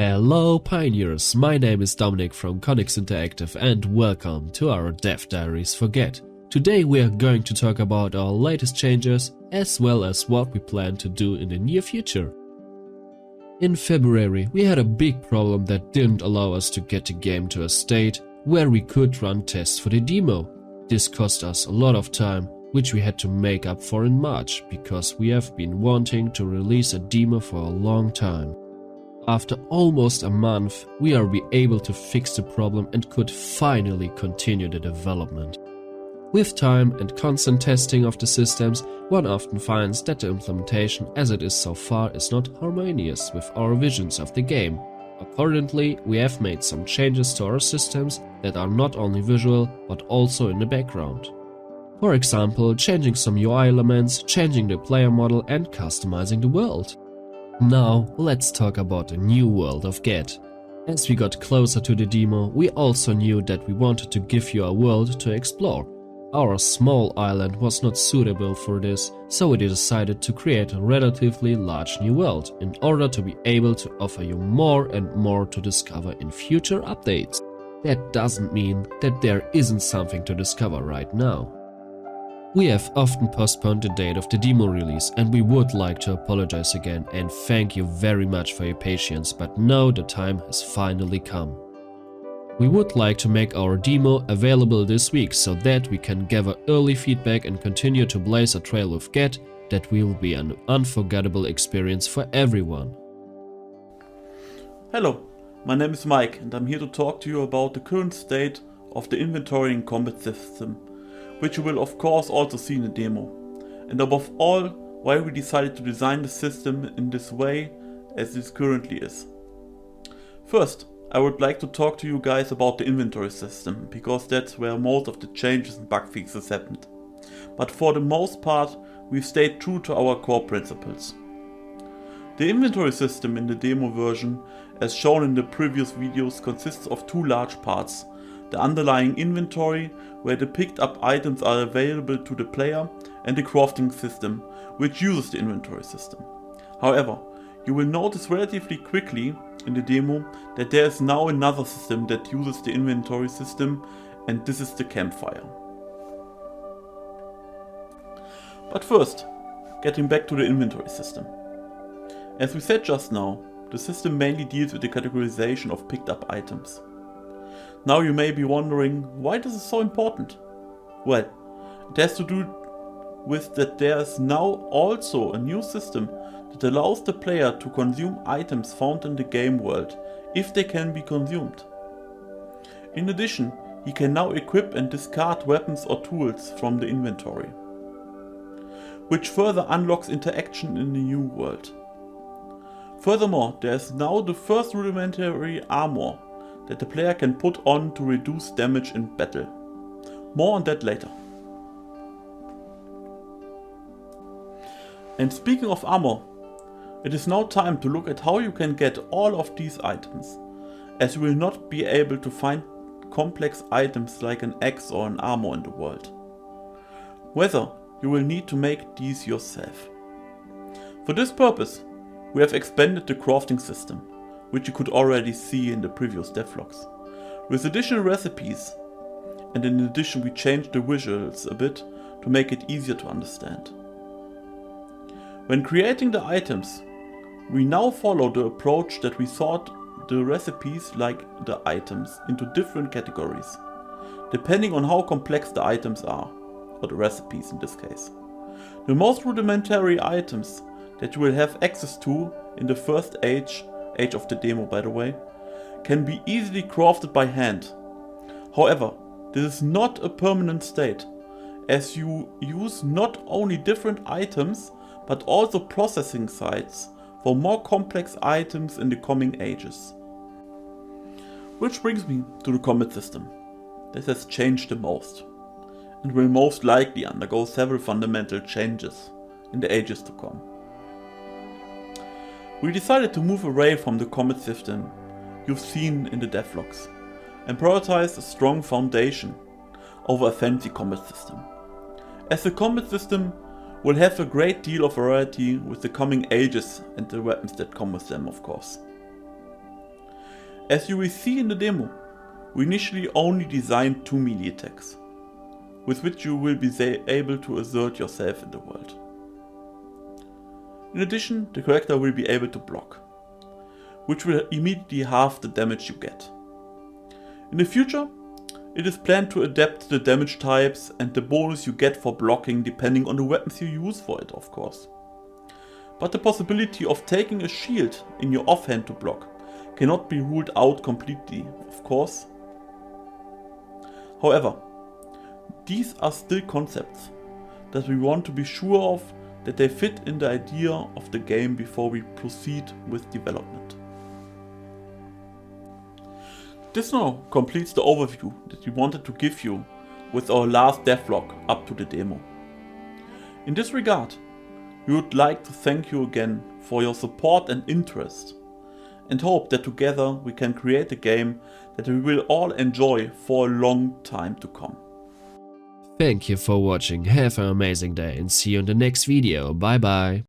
Hello pioneers, my name is Dominic from Conix Interactive and welcome to our Dev Diaries for G.E.T. Today we are going to talk about our latest changes as well as what we plan to do in the near future. In February we had a big problem that didn't allow us to get the game to a state where we could run tests for the demo. This cost us a lot of time, which we had to make up for in March because we have been wanting to release a demo for a long time. After almost a month, we are able to fix the problem and could finally continue the development. With time and constant testing of the systems, one often finds that the implementation as it is so far is not harmonious with our visions of the game. Accordingly, we have made some changes to our systems that are not only visual but also in the background. For example, changing some UI elements, changing the player model and customizing the world. Now, let's talk about the new world of G.E.T. As we got closer to the demo, we also knew that we wanted to give you a world to explore. Our small island was not suitable for this, so we decided to create a relatively large new world in order to be able to offer you more and more to discover in future updates. That doesn't mean that there isn't something to discover right now. We have often postponed the date of the demo release and we would like to apologize again and thank you very much for your patience, but now the time has finally come. We would like to make our demo available this week so that we can gather early feedback and continue to blaze a trail with G.E.T. that will be an unforgettable experience for everyone. Hello, my name is Mike and I'm here to talk to you about the current state of the inventory and combat system, which you will of course also see in the demo, and above all why we decided to design the system in this way as it currently is. First, I would like to talk to you guys about the inventory system, because that's where most of the changes and bug fixes happened. But for the most part, we've stayed true to our core principles. The inventory system in the demo version, as shown in the previous videos, consists of two large parts: the underlying inventory, where the picked up items are available to the player, and the crafting system, which uses the inventory system. However, you will notice relatively quickly in the demo that there is now another system that uses the inventory system, and this is the campfire. But first, getting back to the inventory system. As we said just now, the system mainly deals with the categorization of picked up items. Now you may be wondering, why this is so important? Well, it has to do with that there is now also a new system that allows the player to consume items found in the game world, if they can be consumed. In addition, he can now equip and discard weapons or tools from the inventory, which further unlocks interaction in the new world. Furthermore, there is now the first rudimentary armor that the player can put on to reduce damage in battle. More on that later. And speaking of armor, it is now time to look at how you can get all of these items, as you will not be able to find complex items like an axe or an armor in the world. Whether you will need to make these yourself. For this purpose, we have expanded the crafting system, which you could already see in the previous devlogs, with additional recipes, and in addition we changed the visuals a bit to make it easier to understand. When creating the items, we now follow the approach that we sort the recipes like the items into different categories, depending on how complex the items are, or the recipes in this case. The most rudimentary items that you will have access to in the first age of the demo by the way, can be easily crafted by hand. However, this is not a permanent state, as you use not only different items but also processing sites for more complex items in the coming ages. Which brings me to the combat system. This has changed the most, and will most likely undergo several fundamental changes in the ages to come. We decided to move away from the combat system you've seen in the devlogs and prioritize a strong foundation over a fancy combat system, as the combat system will have a great deal of variety with the coming ages and the weapons that come with them, of course. As you will see in the demo, we initially only designed 2 melee attacks, with which you will be able to assert yourself in the world. In addition, the character will be able to block, which will immediately halve the damage you get. In the future, it is planned to adapt the damage types and the bonus you get for blocking depending on the weapons you use for it, of course. But the possibility of taking a shield in your offhand to block cannot be ruled out completely, of course. However, these are still concepts that we want to be sure of that they fit in the idea of the game before we proceed with development. This now completes the overview that we wanted to give you with our last devlog up to the demo. In this regard, we would like to thank you again for your support and interest, and hope that together we can create a game that we will all enjoy for a long time to come. Thank you for watching, have an amazing day and see you in the next video, bye bye.